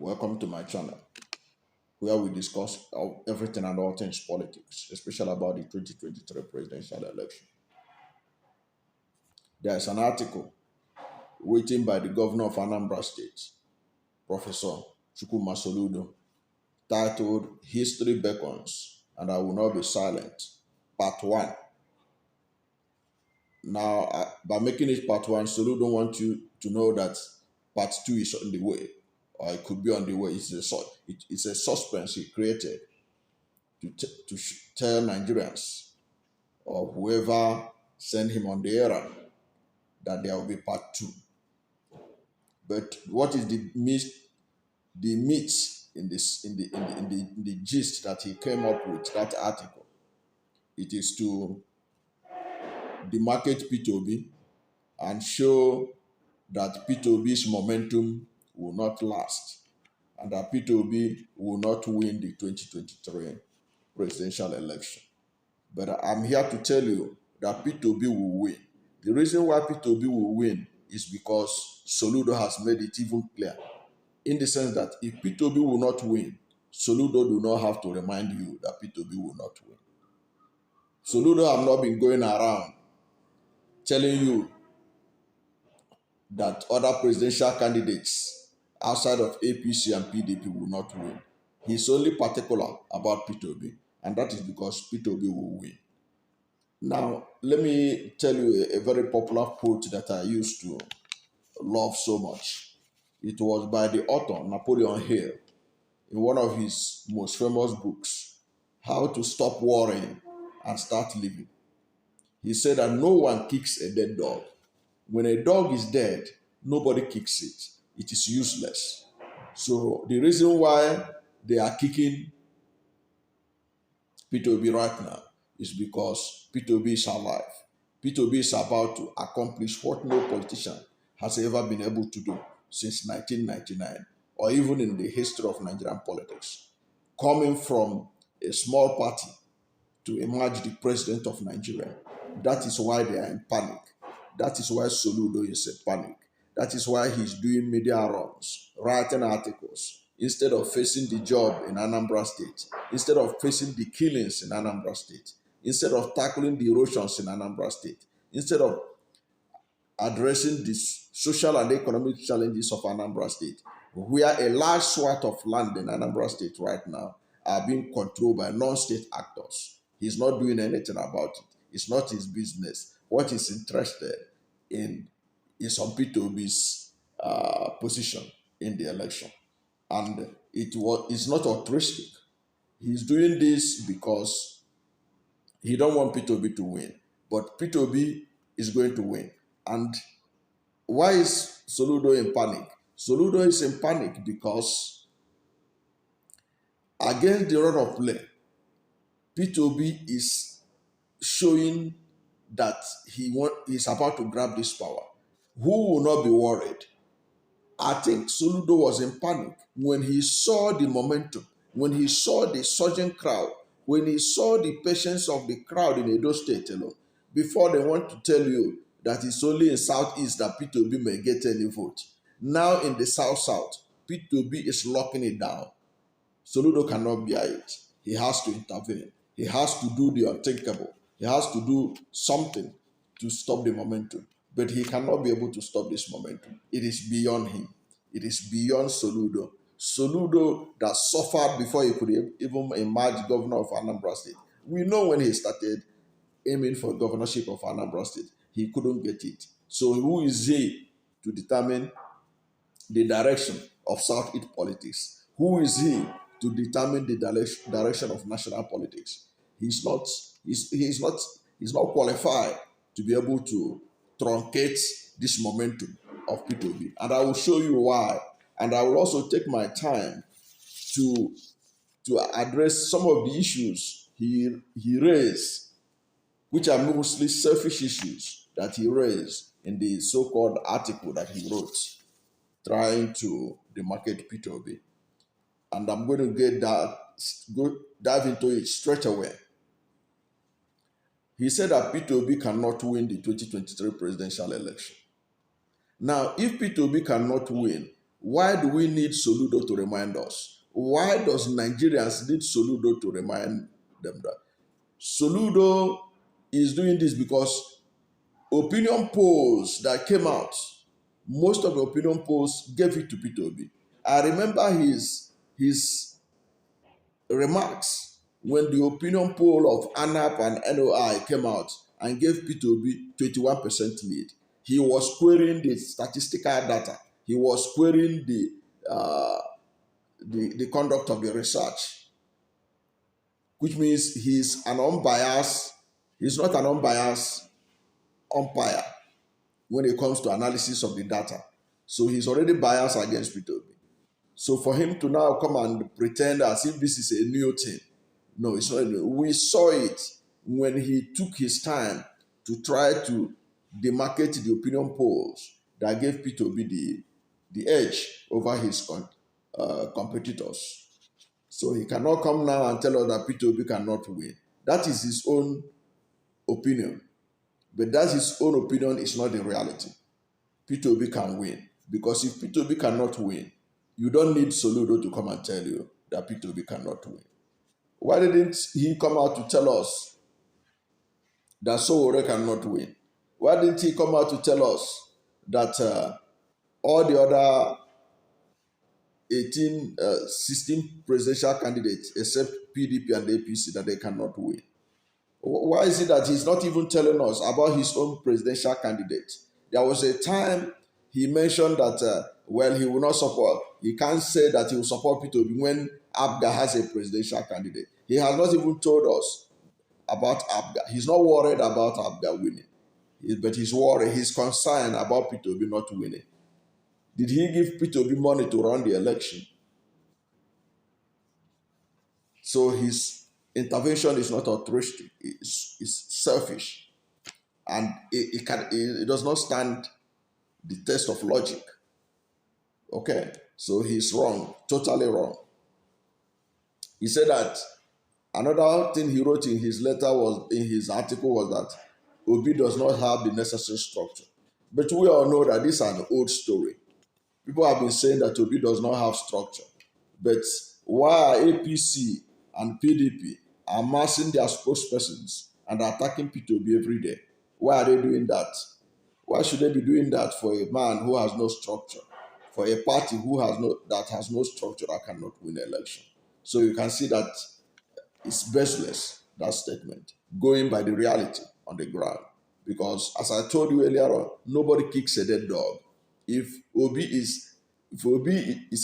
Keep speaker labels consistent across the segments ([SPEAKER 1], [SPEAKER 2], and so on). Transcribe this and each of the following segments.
[SPEAKER 1] Welcome to my channel, where we discuss everything and all things politics, especially about the 2023 presidential election. There is an article written by the governor of Anambra State, Professor Chukwuma Soludo, titled History Beckons and I Will Not Be Silent, Part 1. Now, by making it Part 1, Soludo wants you to know that Part 2 is on the way, or it could be on the way. It's a suspense he created to tell Nigerians or whoever sent him on the errand that there will be Part 2. But what is the meat in the gist that he came up with that article? It is to demarcate Peter Obi and show that Peter Obi's momentum will not last and that Peter Obi will not win the 2023 presidential election. But I'm here to tell you that Peter Obi will win. The reason why Peter Obi will win is because Soludo has made it even clear, in the sense that if Peter Obi will not win, Soludo do not have to remind you that Peter Obi will not win. Soludo have not been going around telling you that other presidential candidates outside of APC and PDP will not win. He's only particular about Peter Obi, and that is because Peter Obi will win. Now, let me tell you a very popular quote that I used to love so much. It was by the author Napoleon Hill in one of his most famous books, How to Stop Worrying and Start Living. He said that no one kicks a dead dog. When a dog is dead, nobody kicks it. It is useless. So the reason why they are kicking Peter Obi right now is because Peter Obi is alive. Peter Obi is about to accomplish what no politician has ever been able to do since 1999, or even in the history of Nigerian politics. Coming from a small party to emerge the president of Nigeria. That is why they are in panic. That is why Soludo is in panic. That is why he's doing media runs, writing articles, instead of facing the job in Anambra State, instead of facing the killings in Anambra State, instead of tackling the erosions in Anambra State, instead of addressing the social and economic challenges of Anambra State, where a large swath of land in Anambra State right now are being controlled by non-state actors. He's not doing anything about it. It's not his business. What he's interested in is on Peter Obi's position in the election. And it's not altruistic. He's doing this because he don't want Peter Obi to win. But Peter Obi is going to win. And why is Soludo in panic? Soludo is in panic because against the run of play, Peter Obi is showing that he's about to grab this power. Who will not be worried? I think Soludo was in panic when he saw the momentum, when he saw the surging crowd, when he saw the patience of the crowd in Edo State alone, before they want to tell you that it's only in Southeast that Peter Obi may get any vote. Now in the South, Peter Obi is locking it down. Soludo cannot bear it. He has to intervene. He has to do the unthinkable. He has to do something to stop the momentum. But he cannot be able to stop this momentum. It is beyond him. It is beyond Soludo. Soludo that suffered before he could even emerge governor of Anambra State. We know when he started aiming for governorship of Anambra State, he couldn't get it. So who is he to determine the direction of Southeast politics? Who is he to determine the direction of national politics? He's not qualified to be able to truncate this momentum of Peter Obi. And I will show you why. And I will also take my time to address some of the issues he raised, which are mostly selfish issues that he raised in the so-called article that he wrote, trying to demarcate Peter Obi. And I'm going to dive into it straight away. He said that Peter Obi cannot win the 2023 presidential election. Now, if Peter Obi cannot win, Why do we need Soludo to remind us? Why does Nigerians need Soludo to remind them that? Soludo is doing this because opinion polls that came out, most of the opinion polls gave it to Peter Obi. I remember his remarks when the opinion poll of ANAP and NOI came out and gave Peter Obi 21% lead. He was querying the statistical data. He was querying the conduct of the research, which means he's not an unbiased umpire when it comes to analysis of the data. So he's already biased against Peter Obi. So for him to now come and pretend as if this is a new thing, no, it's not new. We saw it when he took his time to try to demarcate the opinion polls that gave Peter Obi the edge over his competitors. So he cannot come now and tell us that Peter Obi cannot win. That is his own opinion. But that his own opinion is not the reality. Peter Obi can win. Because if Peter Obi cannot win, you don't need Soludo to come and tell you that Peter Obi cannot win. Why didn't he come out to tell us that Sowore cannot win? Why didn't he come out to tell us that all the other 16 presidential candidates, except PDP and APC, that they cannot win? Why is it that he's not even telling us about his own presidential candidate? There was a time he mentioned that, he will not support. He can't say that he will support Peter Obi when Abga has a presidential candidate. He has not even told us about Abga. He's not worried about Abga winning, but he's worried, he's concerned about Peter Obi not winning. Did he give Peter Obi money to run the election? So his intervention is not altruistic, it's selfish. And it does not stand the test of logic. Okay, so he's wrong, totally wrong. He said that another thing he wrote in his article was that Obi does not have the necessary structure. But we all know that this is an old story. People have been saying that Obi does not have structure. But why APC and PDP are massing their spokespersons and attacking Peter Obi every day? Why are they doing that? Why should they be doing that for a man who has no structure? For a party that has no structure that cannot win an election? So you can see that it's baseless, that statement, going by the reality on the ground. Because as I told you earlier on, nobody kicks a dead dog. If Obi is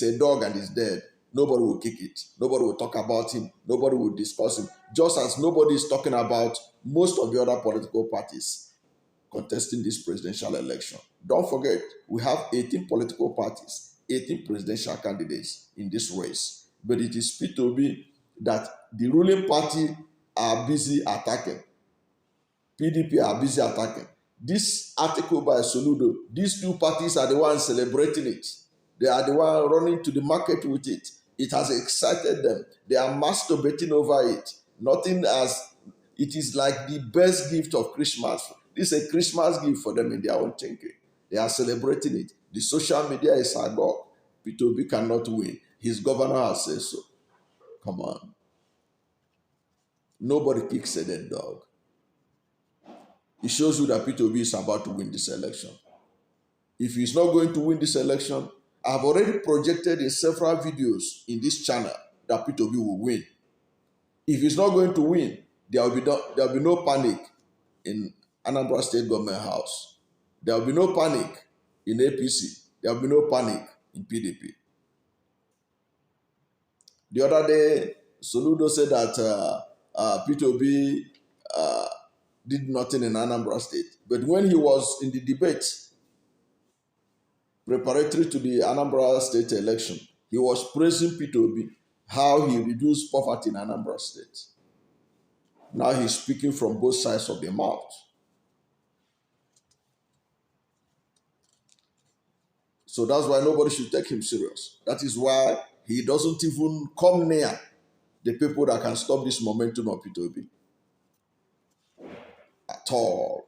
[SPEAKER 1] a dog and is dead, nobody will kick it. Nobody will talk about him. Nobody will discuss him. Just as nobody is talking about most of the other political parties contesting this presidential election. Don't forget, we have 18 political parties, 18 presidential candidates in this race. But it is Peter Obi that the ruling party are busy attacking. PDP are busy attacking. This article by Soludo, these two parties are the ones celebrating it. They are the ones running to the market with it. It has excited them. They are masturbating over it. It is like the best gift of Christmas. This is a Christmas gift for them in their own thinking. They are celebrating it. The social media is agog. Peter Obi cannot win. His governor has said so. Come on. Nobody kicks a dead dog. It shows you that Peter Obi is about to win this election. If he's not going to win this election, I've already projected in several videos in this channel that Peter Obi will win. If he's not going to win, there will be no panic in Anambra State Government House. There will be no panic in APC. There will be no panic in PDP. The other day, Soludo said that Peter Obi did nothing in Anambra State. But when he was in the debate preparatory to the Anambra State election, he was praising Peter Obi, how he reduced poverty in Anambra State. Now he's speaking from both sides of the mouth. So that's why nobody should take him serious. That is why he doesn't even come near the people that can stop this momentum of Peter Obi. At all.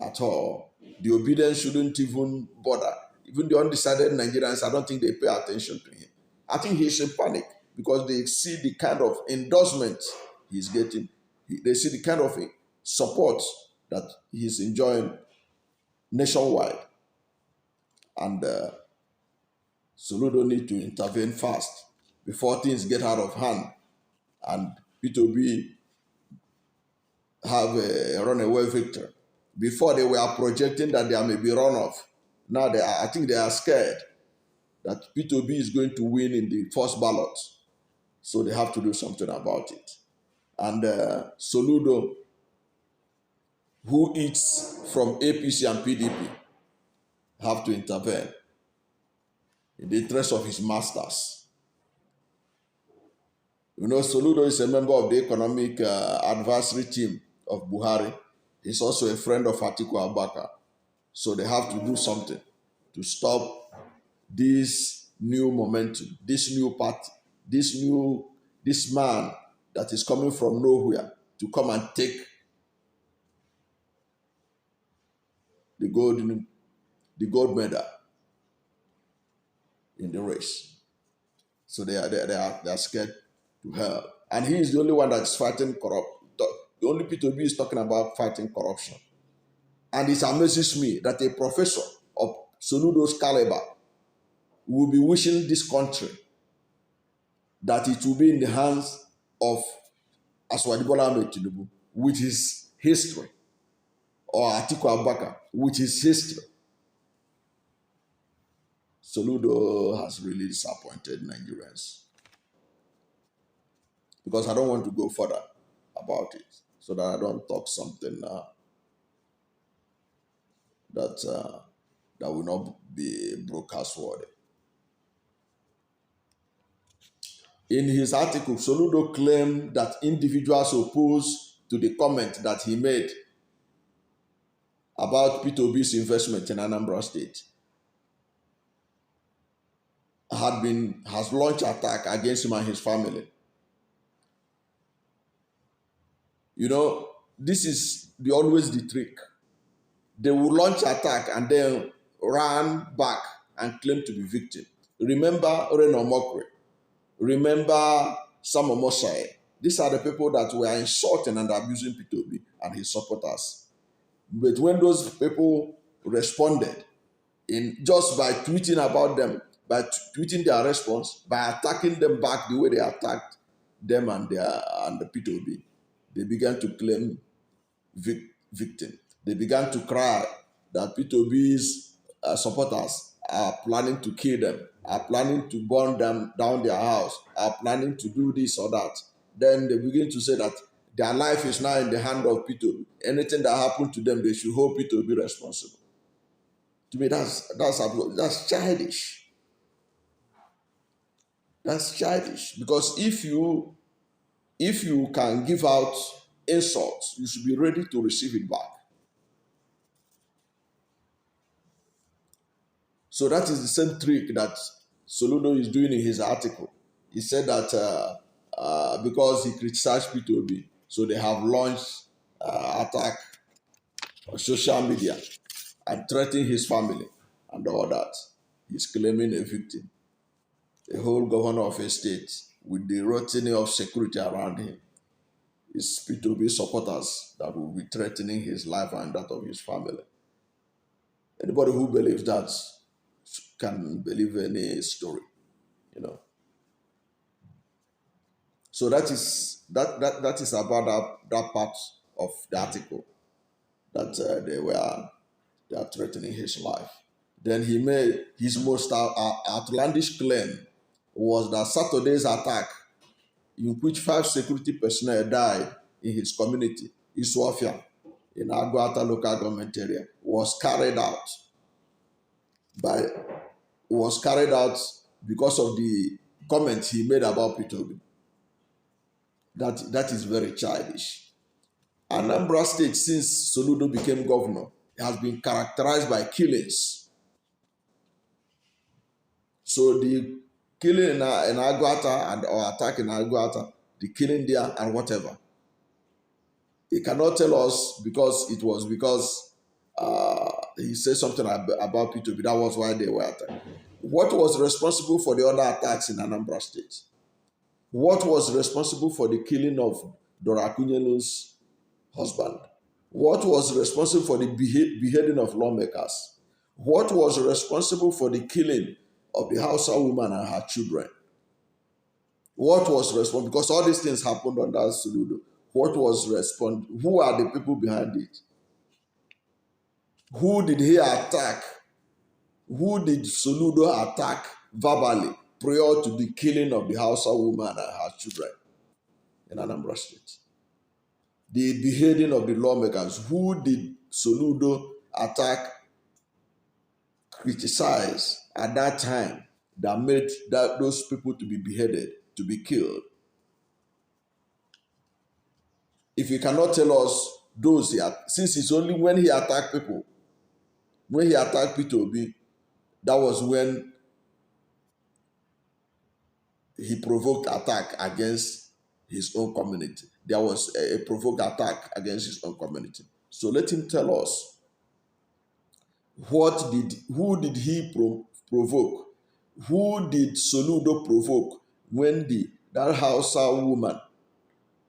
[SPEAKER 1] At all. The obedience shouldn't even bother. Even the undecided Nigerians, I don't think they pay attention to him. I think he's in panic because they see the kind of endorsement he's getting. They see the kind of support that he's enjoying nationwide. And Soludo need to intervene fast before things get out of hand and Peter Obi have a runaway victory. Before they were projecting that there may be runoff. Now I think they are scared that Peter Obi is going to win in the first ballot. So they have to do something about it. And Soludo, who eats from APC and PDP, have to intervene in the interest of his masters. You know, Soludo is a member of the economic advisory team of Buhari. He's also a friend of Atiku. So they have to do something to stop this new momentum, this new party, this man that is coming from nowhere to come and take the gold medal in the race. So they are scared to hell. And he is the only one that's fighting corrupt. The only Peter Obi is talking about fighting corruption. And it amazes me that a professor of Soludo's caliber will be wishing this country that it will be in the hands of Aswadibola Tinubu with his history, or Atiku with his history. Soludo has really disappointed Nigerians. Because I don't want to go further about it, so that I don't talk something that will not be broadcast worthy. In his article, Soludo claimed that individuals opposed to the comment that he made about Peter Obi's investment in Anambra State has launched attack against him and his family. You know, this is always the trick. They will launch attack and then run back and claim to be victim. Remember Reno Mokwe. Remember Sam Omosai. These are the people that were insulting and abusing Peter Obi and his supporters. But when those people responded just by tweeting about them, by tweeting their response, by attacking them back the way they attacked them and the Peter Obi, they began to claim victim. They began to cry that Peter Obi's supporters are planning to kill them, are planning to burn them down their house, are planning to do this or that. Then they begin to say that their life is now in the hand of Peter Obi. Anything that happened to them, they should hold Peter Obi responsible. To me, that's childish. That's childish. Because if you can give out insults, you should be ready to receive it back. So that is the same trick that Soludo is doing in his article. He said that because he criticized Peter Obi, so they have launched attack on social media and threatening his family and all that. He's claiming a victim. The whole governor of a state with the rotting of security around him. It's Peter Obi supporters that will be threatening his life and that of his family. Anybody who believes that can believe any story, you know. So that is about that part of the article that they are threatening his life. Then he made his most outlandish claim was that Saturday's attack, in which 5 security personnel died in his community, Iswafia, in Aguata local government area, was carried out because of the comments he made about Peter Obi. That is very childish. Anambra State, since Soludo became governor, has been characterized by killings. So the killing in Aguata or attack in Aguata, the killing there and whatever. He cannot tell us because he said something about Peter Obi. That was why they were attacked. What was responsible for the other attacks in Anambra State? What was responsible for the killing of Dora Akunyelu's husband? What was responsible for the beheading of lawmakers? What was responsible for the killing of the Hausa woman and her children? What was responsible? Because all these things happened under Soludo. What was responsible? Who are the people behind it? Who did he attack? Who did Soludo attack verbally prior to the killing of the Hausa woman and her children in Anambra State? The beheading of the lawmakers. Who did Soludo attack, criticize at that time that made those people to be beheaded, to be killed? If you cannot tell us those, since it's only when he attacked people, when he attacked Peter Obi, that was when he provoked attack against his own community. There was a provoked attack against his own community. So let him tell us who did he provoke? Who did Soludo provoke when that Hausa woman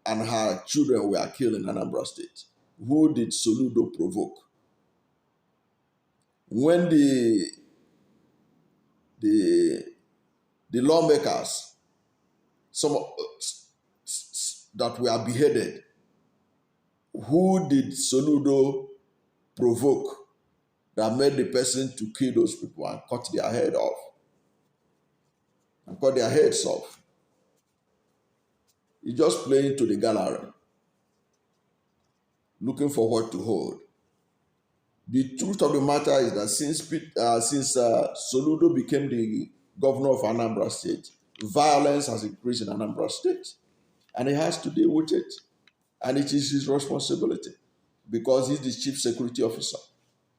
[SPEAKER 1] and her children were killed in Anambra State? Who did Soludo provoke? When the lawmakers, some that were beheaded, who did Soludo provoke that made the person to kill those people and cut their head off? And cut their heads off. He's just playing to the gallery, looking for what to hold. The truth of the matter is that since Soludo became the governor of Anambra State, violence has increased in Anambra State, and he has to deal with it. And it is his responsibility because he's the chief security officer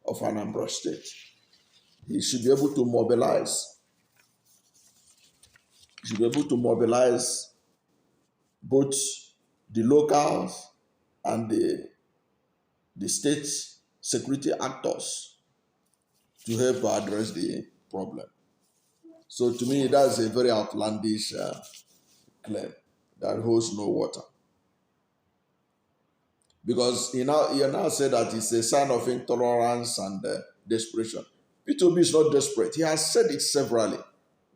[SPEAKER 1] of Anambra State. He should be able to mobilize. He should be able to mobilize both the locals and the state security actors to help address the problem. So to me, that's a very outlandish claim that holds no water. Because he now said that it's a sign of intolerance and desperation. Peter Obi is not desperate. He has said it severally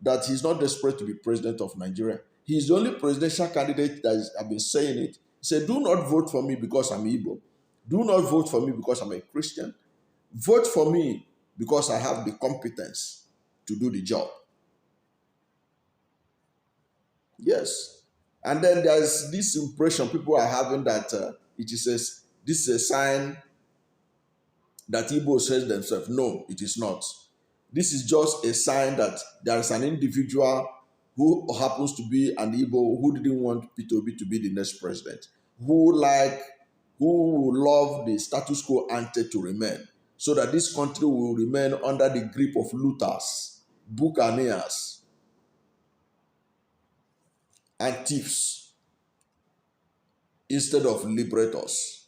[SPEAKER 1] that he's not desperate to be president of Nigeria. He's the only presidential candidate that has been saying it. He said, do not vote for me because I'm Igbo. Do not vote for me because I'm a Christian. Vote for me because I have the competence to do the job. Yes. And then there's this impression people are having that this is a sign that Igbo says themselves. No, it is not. This is just a sign that there is an individual who happens to be an Igbo who didn't want Peter Obi to be the next president, who love the status quo ante to remain, so that this country will remain under the grip of looters, buccaneers, and thieves, instead of liberators,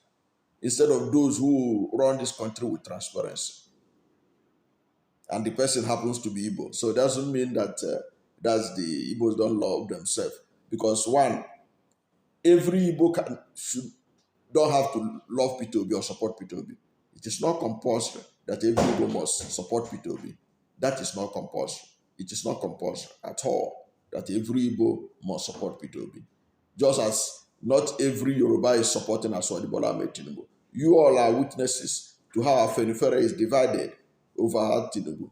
[SPEAKER 1] instead of those who run this country with transparency. And the person happens to be Igbo. So it doesn't mean that that's the Igbos don't love themselves. Because one, every Igbo don't have to love Peter Obi or support Peter Obi. It is not compulsory that every Igbo must support Peter Obi. That is not compulsory. It is not compulsory at all that every Igbo must support Peter Obi. Just as not every Yoruba is supporting Aswadi Bola Ahmed Tinubu. You all are witnesses to how Afenifere is divided over Tinubu.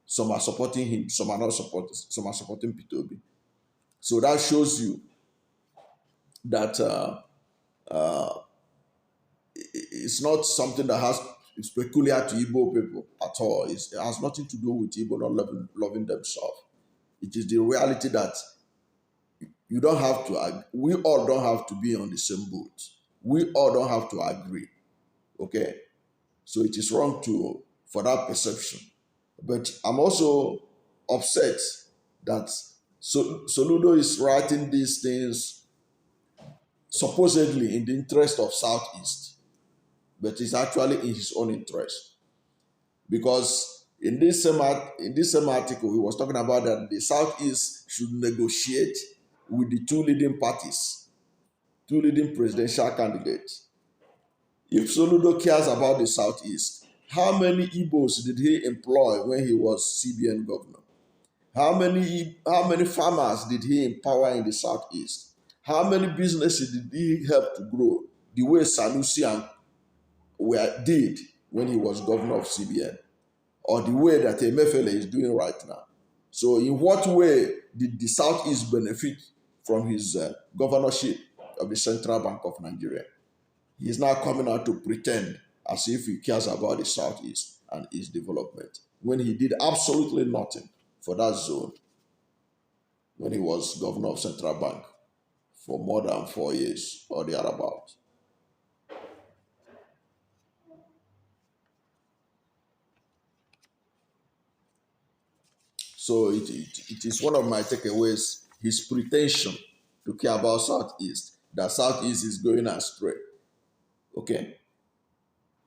[SPEAKER 1] Some are supporting him, some are not supporting, some are supporting Peter Obi. So that shows you that it's not something that is peculiar to Igbo people at all. It has nothing to do with Igbo not loving themselves. It is the reality that you don't have to. We all don't have to be on the same boat. We all don't have to agree. Okay, so it is wrong for that perception. But I'm also upset that Soludo is writing these things supposedly in the interest of Southeast. but it's actually in his own interest. Because in this same article, he was talking about that the Southeast should negotiate with the two leading parties, two leading presidential candidates. If Soludo cares about the Southeast, how many Igbos did he employ when he was CBN governor? How many farmers did he empower in the Southeast? How many businesses did he help to grow the way Sanusi and did when he was governor of CBN, or the way that Emefiele is doing right now? So in what way did the Southeast benefit from his governorship of the Central Bank of Nigeria? He is now coming out to pretend as if he cares about the Southeast and its development, when he did absolutely nothing for that zone when he was governor of Central Bank for more than 4 years or thereabout. So it is one of my takeaways, his pretension to care about Southeast, that Southeast is going astray. Okay?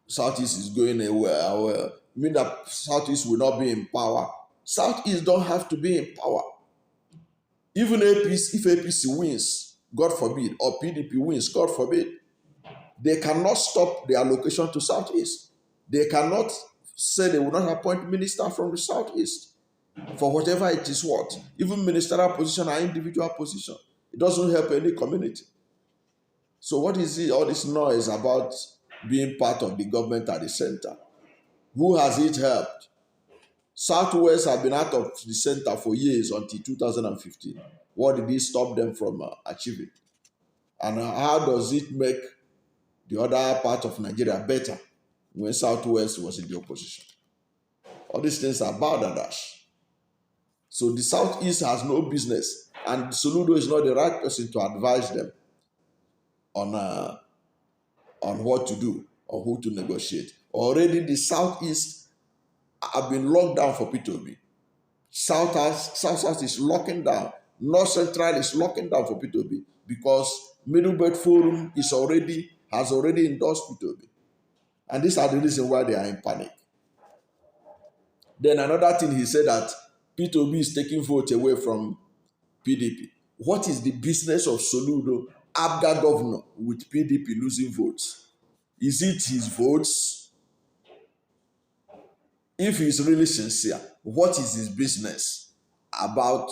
[SPEAKER 1] Southeast is going away. Mean that Southeast will not be in power. Southeast don't have to be in power. Even if APC wins, God forbid, or PDP wins, God forbid, they cannot stop the allocation to Southeast. They cannot say they will not appoint minister from the Southeast for whatever it is worth. Even ministerial position or individual position. It doesn't help any community. So what is it, all this noise about being part of the government at the center? Who has it helped? Southwest have been out of the center for years until 2015. What did it stop them from achieving? And how does it make the other part of Nigeria better when Southwest was in the opposition? All these things are balderdash. So the Southeast has no business, and Soludo is not the right person to advise them on what to do or who to negotiate. Already the Southeast have been locked down for Peter Obi. South is locking down. North Central is locking down for Peter Obi because Middle Belt Forum has already endorsed Peter Obi. And these are the reasons why they are in panic. Then another thing, he said that Peter Obi is taking votes away from PDP. What is the business of Soludo, Abga governor, with PDP losing votes? Is it his votes? If he's really sincere, what is his business about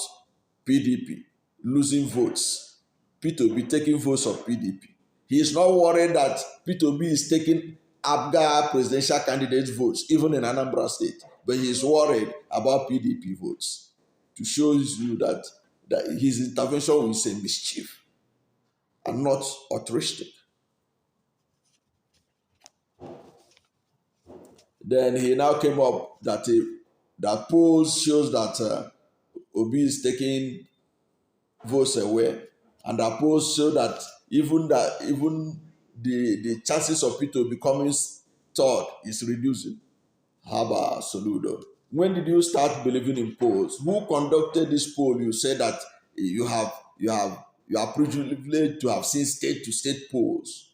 [SPEAKER 1] PDP losing votes? Peter Obi taking votes of PDP. He is not worried that Peter Obi is taking Abga presidential candidates' votes, even in Anambra State, but he is worried about PDP votes, to show you that his intervention will say mischief and not altruistic. Then he now came up that polls shows that Obi is taking votes away, and the polls show that even the chances of Peter becoming third is reducing. How about Soludo? When did you start believing in polls? Who conducted this poll? You said that you are privileged to have seen state to state polls.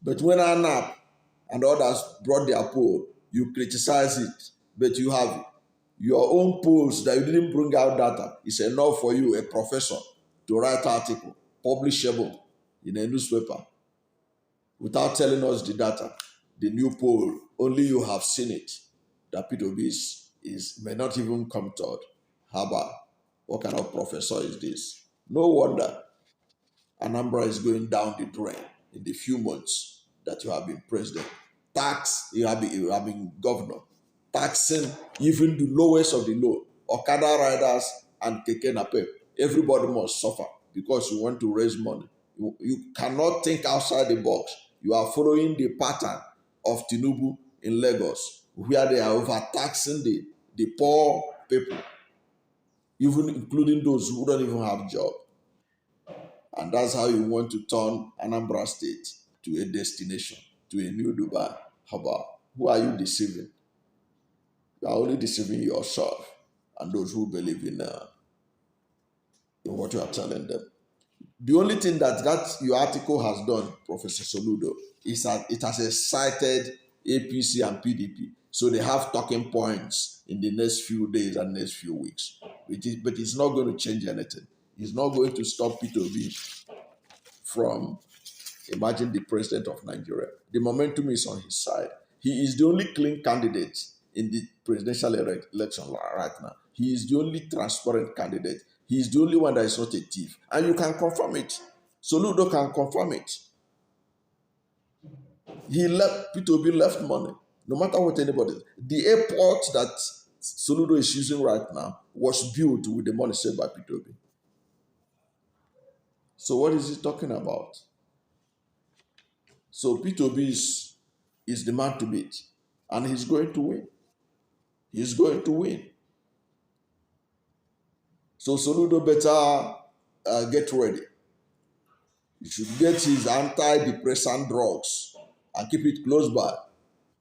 [SPEAKER 1] But when ANAP and others brought their poll, you criticize it. But you have your own polls that you didn't bring out data. It's enough for you, a professor, to write an article, publishable in a newspaper, without telling us the data, the new poll. Only you have seen it, that Peter Obi may not even come third. How about, what kind of professor is this? No wonder Anambra is going down the drain in the few months that you have been president. You have been governor, taxing even the lowest of the low, Okada riders and Keke Napep. Everybody must suffer because you want to raise money. You cannot think outside the box. You are following the pattern of Tinubu in Lagos, where they are overtaxing the poor people, even including those who don't even have job. And that's how you want to turn Anambra State to a destination, to a new Dubai. How about, who are you deceiving? You are only deceiving yourself and those who believe in what you are telling them. The only thing that your article has done, Professor Soludo, is that it has cited APC and PDP. So they have talking points in the next few days and next few weeks. But it's not going to change anything. It's not going to stop Peter Obi from, imagine, the president of Nigeria. The momentum is on his side. He is the only clean candidate in the presidential election right now. He is the only transparent candidate. He is the only one that is not a thief. And you can confirm it. Soludo can confirm it. Peter Obi left money, no matter what anybody. The airport that Soludo is using right now was built with the money saved by Peter Obi. So what is he talking about? So Peter Obi is the man to beat, and he's going to win. He's going to win. So Soludo better get ready. He should get his antidepressant drugs and keep it close by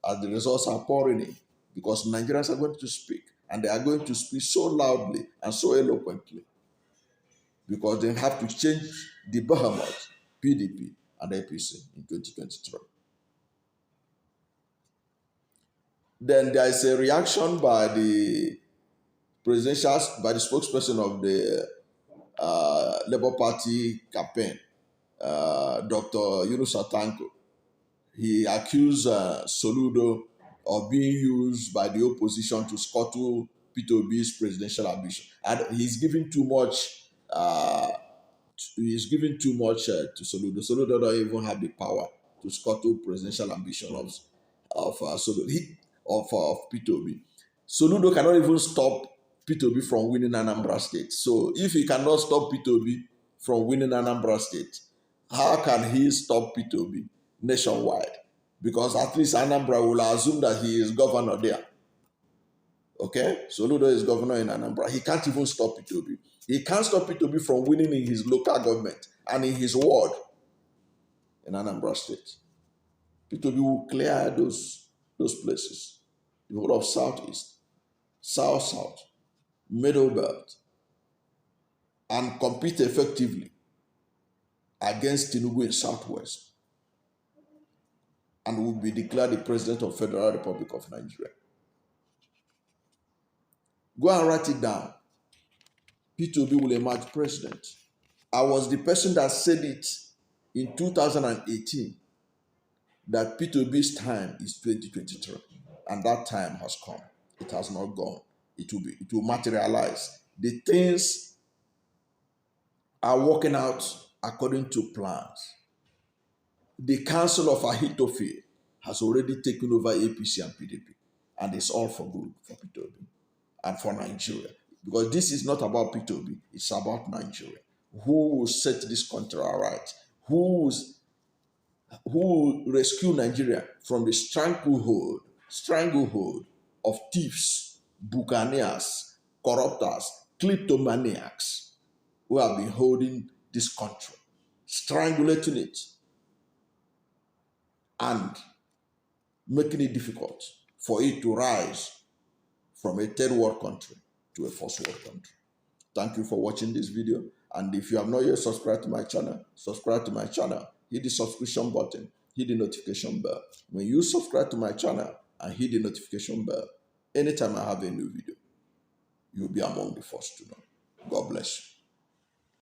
[SPEAKER 1] as the results are pouring in, because Nigerians are going to speak, and they are going to speak so loudly and so eloquently, because they have to change the behemoth PDP and APC in 2023. Then there is a reaction by the spokesperson of the Labour Party campaign, Dr. Yunus Atanko. He accused Soludo of being used by the opposition to scuttle Peter Obi's presidential ambition, and he's giving too much. To Soludo. Soludo don't even have the power to scuttle presidential ambition of Peter Obi. Soludo cannot even stop Peter Obi from winning Anambra State. So if he cannot stop Peter Obi from winning Anambra State, how can he stop Peter Obi nationwide? Because at least Anambra will assume that he is governor there. Okay? Soludo is governor in Anambra. He can't even stop Peter Obi. He can't stop Peter Obi from winning in his local government and in his ward in Anambra State. Peter Obi will clear those places. The whole of Southeast, South, Middle Belt, and compete effectively against Tinubu in Southwest, and will be declared the president of Federal Republic of Nigeria. Go and write it down. Peter Obi will emerge president. I was the person that said it in 2018 that Peter Obi's time is 2023, and that time has come. It has not gone. It will materialize. The things are working out according to plans. The council of Ahithophel has already taken over APC and PDP, and it's all for good for Peter Obi and for Nigeria. Because this is not about Peter Obi, it's about Nigeria. Who will set this country right? Who will rescue Nigeria from the stranglehold of thieves, buccaneers, corruptors, kleptomaniacs who have been holding this country, strangulating it, and making it difficult for it to rise from a third world country to a first world country. Thank you for watching this video. And if you have not yet subscribed to my channel, subscribe to my channel. Hit the subscription button. Hit the notification bell. When you subscribe to my channel and hit the notification bell, anytime I have a new video, you'll be among the first to know. God bless you.